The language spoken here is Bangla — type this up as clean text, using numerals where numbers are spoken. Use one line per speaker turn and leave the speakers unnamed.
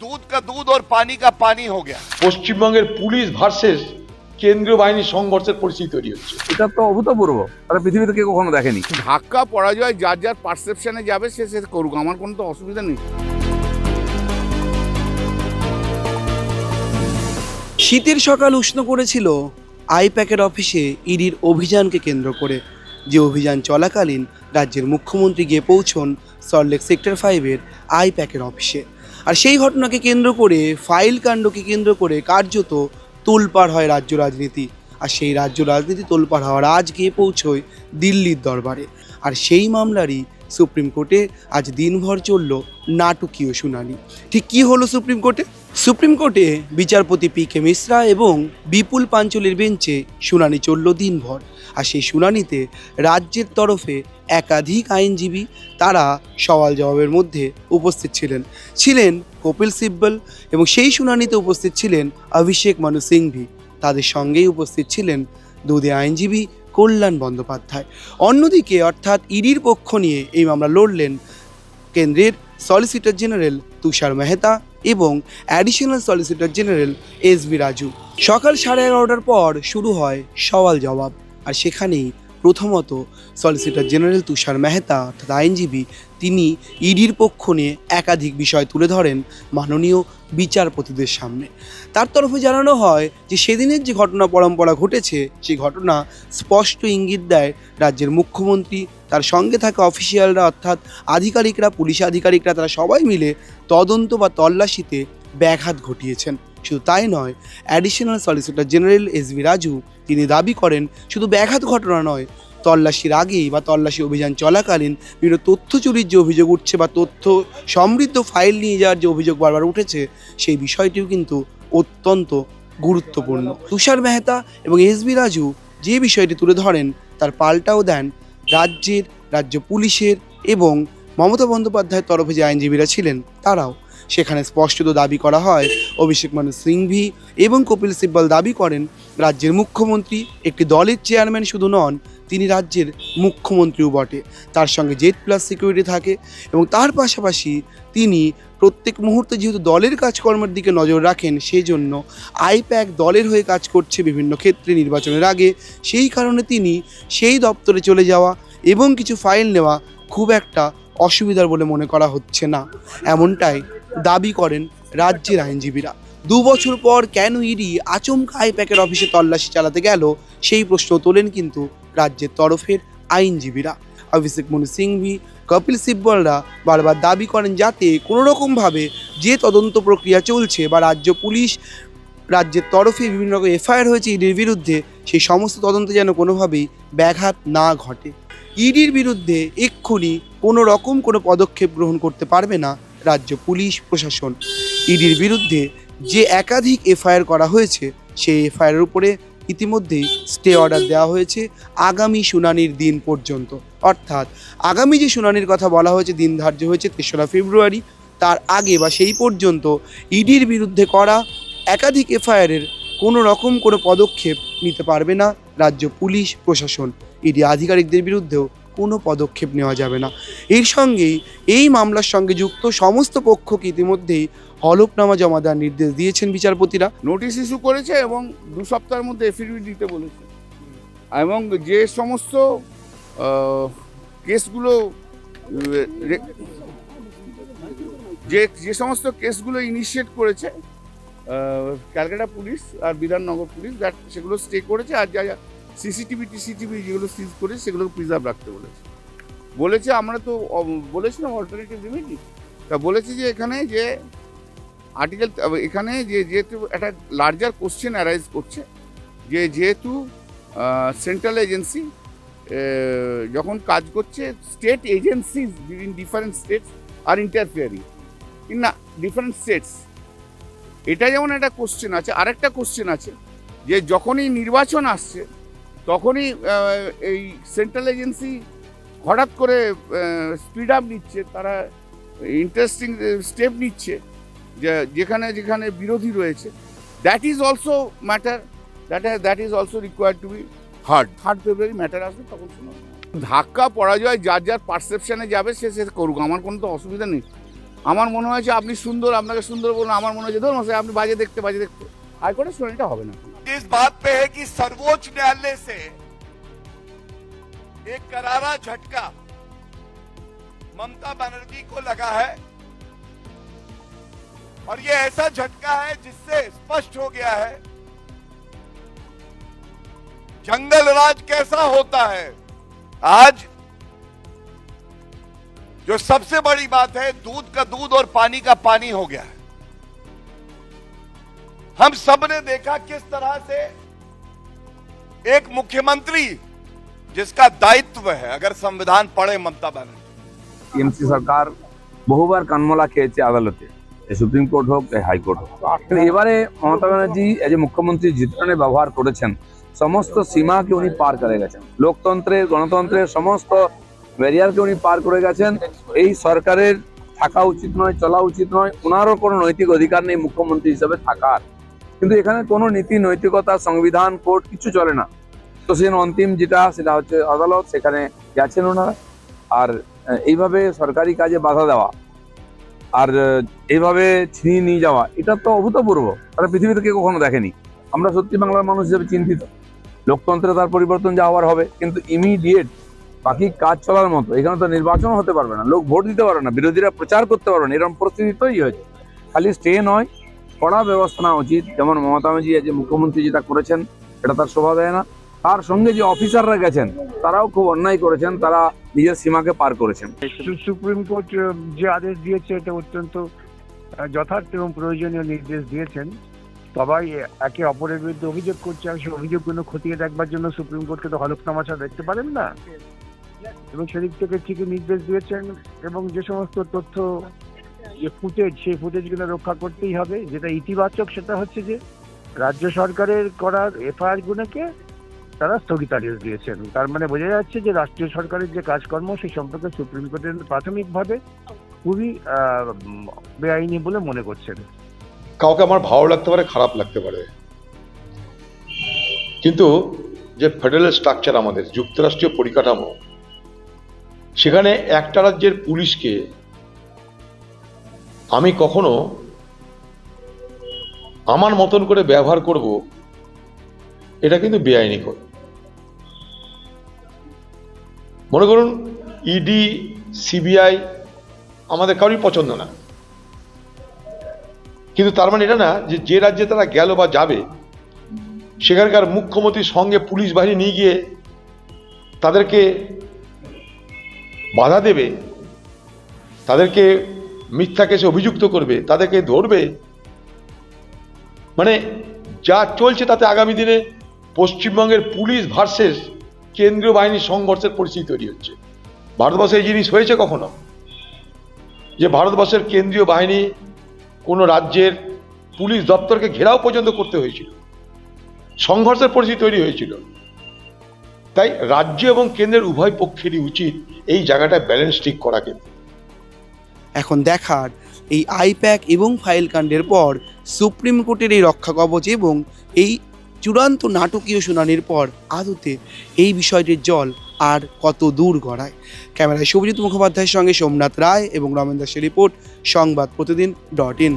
दूध का दूध और पानी का पानी हो गया।
পশ্চিমবঙ্গের পুলিশ ভার্সেস কেন্দ্রীয় বাহিনীর সংঘর্ষের পরিস্থিতি তৈরি হচ্ছে।
এটা তো অভূতপূর্ব, তারা পৃথিবীতে কেউ কখনো দেখেনি।
ধাক্কা পরাজয় যার যার পারসেপশনে যাবে সে সে করুক, আমার কোনো তো অসুবিধা নেই।
শীতের সকাল উষ্ণ করেছিল আইপ্যাকের অফিসে ইডির অভিযানকে কেন্দ্র করে। যে অভিযান চলাকালীন রাজ্যের মুখ্যমন্ত্রী গিয়ে পৌঁছন সল্টলেক সেক্টর 5-এর আইপ্যাকের অফিসে। আর সেই ঘটনাকে কেন্দ্র করে, ফাইল কাণ্ডকে কেন্দ্র করে কার্যত তোলপাড় হয় রাজ্য রাজনীতি। আর সেই রাজ্য রাজনীতি তোলপাড় হওয়ার আজ গিয়ে পৌঁছয় দিল্লির দরবারে। আর সেই মামলারই সুপ্রিম কোর্টে আজ দিনভর চলল নাটকীয় শুনানি। ঠিক কী হলো সুপ্রিম কোর্টে? সুপ্রিম কোর্টে বিচারপতি পি.কে. মিশ্রা এবং বিপুল পাঞ্চলের বেঞ্চে শুনানি চলল দিনভর। আর সেই শুনানিতে রাজ্যের তরফে একাধিক আইনজীবী তারা সওয়াল জবাবের মধ্যে উপস্থিত ছিলেন কপিল সিব্বল, এবং সেই শুনানিতে উপস্থিত ছিলেন অভিষেক মানু সিংভি। তাদের সঙ্গেই উপস্থিত ছিলেন দুদে আইনজীবী কল্যাণ বন্দ্যোপাধ্যায়। অন্যদিকে অর্থাৎ ইডির পক্ষ নিয়ে এই মামলা লড়লেন কেন্দ্রের সলিসিটর জেনারেল তুষার মেহতা এবং অ্যাডিশনাল সলিসিটর জেনারেল এস.ভি. রাজু। সকাল 11:30টার পর শুরু হয় সওয়াল জবাব। আর সেখানেই প্রথমত সলিসিটর জেনারেল তুষার মেহতা অর্থাৎ আইনজীবী, তিনি ইডির পক্ষ নিয়ে একাধিক বিষয় তুলে ধরেন মাননীয় বিচারপতিদের সামনে। তার তরফে জানানো হয় যে সেদিনের যে ঘটনা পরম্পরা ঘটেছে, সেই ঘটনা স্পষ্ট ইঙ্গিত দেয় রাজ্যের মুখ্যমন্ত্রী, তার সঙ্গে থাকা অফিসিয়ালরা অর্থাৎ আধিকারিকরা, পুলিশ আধিকারিকরা, তারা সবাই মিলে তদন্ত বা তল্লাশিতে ব্যাঘাত ঘটিয়েছেন। শুধু তাই নয়, অ্যাডিশনাল সলিসিটর জেনারেল এস.ভি. রাজু তিনি দাবি করেন শুধু ব্যাঘাত ঘটনা নয়, তল্লাশির আগেই বা তল্লাশি অভিযান চলাকালীন বিভিন্ন তথ্য চুরির যে অভিযোগ উঠছে বা তথ্য সমৃদ্ধ ফাইল নিয়ে যাওয়ার যে অভিযোগ বারবার উঠেছে, সেই বিষয়টিও কিন্তু অত্যন্ত গুরুত্বপূর্ণ। তুষার মেহতা এবং এস.ভি. রাজু যে বিষয়টি তুলে ধরেন তার পাল্টাও দেন রাজ্য পুলিশের এবং মমতা বন্দ্যোপাধ্যায়ের তরফে যে আইনজীবীরা ছিলেন তারাও। সেখানে স্পষ্টত দাবি করা হয় অভিষেক মানু সিংভি এবং কপিল সিব্বল দাবি করেন রাজ্যের মুখ্যমন্ত্রী একটি দলের চেয়ারম্যান শুধু নন, তিনি রাজ্যের মুখ্যমন্ত্রীও বটে। তার সঙ্গে জেড প্লাস সিকিউরিটি থাকে এবং তার পাশাপাশি তিনি প্রত্যেক মুহূর্তে যেহেতু দলের কাজকর্মের দিকে নজর রাখেন, সেই জন্য আইপ্যাক দলের হয়ে কাজ করছে বিভিন্ন ক্ষেত্রে নির্বাচনের আগে। সেই কারণে তিনি সেই দপ্তরে চলে যাওয়া এবং কিছু ফাইল নেওয়া খুব একটা অসুবিধার বলে মনে করা হচ্ছে না, এমনটাই দাবি করেন রাজ্যের আইনজীবীরা। 2 বছর পর কেন ইডি আচমকা আইপ্যাকের অফিসে তল্লাশি চালাতে গেল, সেই প্রশ্ন তোলেন কিন্তু রাজ্যের তরফের আইনজীবীরা। অভিষেক মানু সিংভি, কপিল সিব্বলরা বারবার দাবি করেন যাতে কোনোরকমভাবে যে তদন্ত প্রক্রিয়া চলছে বা রাজ্য পুলিশ রাজ্যের তরফে বিভিন্ন রকম এফআইআর হয়েছে ইডির বিরুদ্ধে, সেই সমস্ত তদন্তে যেন কোনোভাবেই ব্যাঘাত না ঘটে। ইডির বিরুদ্ধে এক্ষুনি কোনো রকম কোনো পদক্ষেপ গ্রহণ করতে পারবে না রাজ্য পুলিশ প্রশাসন। ইডির বিরুদ্ধে যে একাধিক এফআইআর করা হয়েছে, সেই এফআইআরের উপরে ইতিমধ্যেই স্টে অর্ডার দেওয়া হয়েছে আগামী শুনানির দিন পর্যন্ত। অর্থাৎ আগামী যে শুনানির কথা বলা হয়েছে, দিন ধার্য হয়েছে 3রা ফেব্রুয়ারি, তার আগে বা সেই পর্যন্ত ইডির বিরুদ্ধে করা একাধিক এফআইআরের কোনো রকম কোনো পদক্ষেপ নিতে পারবে না রাজ্য পুলিশ প্রশাসন। ইডি আধিকারিকদের বিরুদ্ধেও কোনো পদক্ষেপ নেওয়া যাবে না। এর সঙ্গেই এই মামলার সঙ্গে যুক্ত সমস্ত পক্ষকে ইতিমধ্যেই হলফনামা জমা দেওয়ার নির্দেশ দিয়েছেন বিচারপতিরা।
নোটিশ ইস্যু করেছে এবং 2 সপ্তাহের মধ্যে এফিডেভিট দিতে বলেছে। এবং যে সমস্ত কেসগুলো যে সমস্ত কেসগুলো ইনিশিয়েট করেছে ক্যালকাটা পুলিশ আর বিধাননগর পুলিশ, সেগুলো স্টে করেছে। আর যা সিসিটিভি যেগুলো সিজ করেছে সেগুলো প্রিজার্ভ রাখতে বলেছে। আমরা তো বলেছিলাম অল্টারনেটিভ রেমেডি, তা বলেছি যে এখানে যে আর্টিকেল, এখানে যেহেতু একটা লার্জার কোশ্চেন অ্যারাইজ করছে যে যেহেতু সেন্ট্রাল এজেন্সি যখন কাজ করছে, state agencies in different states are interfering in different states, এটা যেমন একটা কোশ্চেন আছে। আরেকটা কোশ্চেন আছে যে যখনই নির্বাচন আসছে তখনই এই সেন্ট্রাল এজেন্সি হঠাৎ করে স্পিড আপ নিচ্ছে, তারা ইন্টারেস্টিং স্টেপ নিচ্ছে যেখানে বিরোধী রয়েছে। That is also matter, that is also required to be heard. 3rd ফেব্রুয়ারি ম্যাটার আসবে, তখন শোনা ধাক্কা পরাজয় যার যার পারসেপশনে যাবে সে সে করুক, আমার কোনো তো অসুবিধা নেই। আমার মনে হয়েছে আপনি সুন্দর, আপনাকে সুন্দর বলুন, আমার মনে হয়েছে ধরুন মশাই আপনি বাজে দেখতে হাইকোর্টের শুনানিটা হবে না।
इस बात पे है कि सर्वोच्च न्यायालय से एक करारा झटका ममता बनर्जी को लगा है और ये ऐसा झटका है जिससे स्पष्ट हो गया है जंगल राज कैसा होता है। आज जो सबसे बड़ी बात है, दूध का दूध और पानी का पानी हो गया है। हम सब ने देखा किस तरह से एक मुख्यमंत्री जिसका दायित्व है, अगर संविधान पढ़े ममता बनर्जी,
টিএমসি সরকার বহুবার কানমলা খেয়েছে আদালতে, সুপ্রিম কোর্ট হোক হাইকোর্ট হোক। কিন্তু এবারে মমতা ব্যানার্জি এজ এ মুখ্যমন্ত্রী জিতনে ব্যবহার করেছেন, সমস্ত সীমাকে উনি পার করে গেছেন, লোকতন্ত্রের গণতন্ত্রের সমস্ত ব্যারিয়ারকে উনি পার করে গেছেন। এই সরকারের থাকা উচিত নয়, চলা উচিত নয়, ওনারও কোনো নৈতিক অধিকার নেই মুখ্যমন্ত্রী হিসেবে থাকার। কিন্তু এখানে কোনো নীতি নৈতিকতা সংবিধান কোর্ট কিছু চলে না। তো সেখানে অন্তিম যেটা সেটা হচ্ছে আদালত, সেখানে গেছেন ওনারা। আর এইভাবে সরকারি কাজে বাধা দেওয়া আর এইভাবে ছিনিয়ে নিয়ে যাওয়া, এটা তো অভূতপূর্ব, তারা পৃথিবীতে কেউ কখনো দেখেনি। আমরা সত্যি বাংলার মানুষ হিসেবে চিন্তিত। লোকতন্ত্রে তার পরিবর্তন যা হওয়ার হবে, কিন্তু ইমিডিয়েট বাকি কাজ চলার মতো এখানে তো নির্বাচন হতে পারবে না, লোক ভোট দিতে পারবে না, বিরোধীরা প্রচার করতে পারবে না, এরকম পরিস্থিতি তৈরি হয়েছে। খালি স্টে নয়, কড়া ব্যবস্থা নেওয়া উচিত। যেমন মমতা ব্যানার্জি যে মুখ্যমন্ত্রী যেটা করেছেন এটা তার শোভা দেয় না। তার সঙ্গে যে অফিসাররা গেছেন তারাও খুব অন্যায় করেছেন, তারা নিজের সীমাকে পার করেছেন।
সুপ্রিম কোর্ট যে আদেশ দিয়েছে এটা অত্যন্ত যথার্থ এবং প্রয়োজনীয় নির্দেশ দিয়েছেন। সবাই একে অপরের বিরুদ্ধে অভিযোগ করছে, আর সেই অভিযোগগুলো খতিয়ে দেখবার জন্য সুপ্রিম কোর্টকে তো হলফনামা ছাড়া দেখতে পারেন না, এবং সেদিক থেকে ঠিকই নির্দেশ দিয়েছেন। এবং যে সমস্ত তথ্য ফুটেজ, সেই ফুটেজগুলো রক্ষা করতেই হবে। যেটা ইতিবাচক সেটা হচ্ছে যে রাজ্য সরকারের করার এফআইআর গুলোকে তারা স্থগিতাদেশ দিয়েছেন। তার মানে বোঝা যাচ্ছে যে রাষ্ট্রীয় সরকারের যে কাজকর্ম সেই সম্পর্কে সুপ্রিম কোর্টের প্রাথমিকভাবে খুবই বেআইনি বলে মনে করছেন।
কাউকে আমার ভালো লাগতে পারে, খারাপ লাগতে পারে, কিন্তু যে ফেডারেল স্ট্রাকচার আমাদের যুক্তরাষ্ট্রীয় পরিকাঠামো, সেখানে একটা রাজ্যের পুলিশকে আমি কখনো আমার মতন করে ব্যবহার করব, এটা কিন্তু বেআইনি কর। মনে করুন ইডি, সিবিআই আমাদের কারোরই পছন্দ না, কিন্তু তার মানে এটা না যে যে রাজ্যে তারা গেল বা যাবে সেখানকার মুখ্যমন্ত্রীর সঙ্গে পুলিশ বাহিনী নিয়ে গিয়ে তাদেরকে বাধা দেবে, তাদেরকে মিথ্যা কেসে অভিযুক্ত করবে, তাদেরকে ধরবে। মানে যা চলছে তাতে আগামী দিনে পশ্চিমবঙ্গের পুলিশ ভার্সেস কেন্দ্রীয় বাহিনীর সংঘর্ষের পরিস্থিতি তৈরি হচ্ছে। ভারতবর্ষে এই জিনিস হয়েছে কখনো যে ভারতবর্ষের কেন্দ্রীয় বাহিনী কোনো রাজ্যের পুলিশ দপ্তরকে ঘেরাও পর্যন্ত করতে হয়েছিল, সংঘর্ষের পরিস্থিতি তৈরি হয়েছিল। তাই রাজ্য এবং কেন্দ্রের উভয় পক্ষেরই উচিত এই জায়গাটায় ব্যালেন্স ঠিক করা। কিন্তু
এখন দেখার এই আইপ্যাক এবং ফাইল কাণ্ডের পর সুপ্রিম কোর্টের এই রক্ষা কবচ এবং এই চূড়ান্ত নাটকীয় শুনানির পর আদতে এই বিষয়টির জল আর কত দূর গড়ায়। ক্যামেরায় শুভজিৎ মুখোপাধ্যায়ের সঙ্গে সোমনাথ রায় এবং রমেন দাসের রিপোর্ট, সংবাদ প্রতিদিন .in।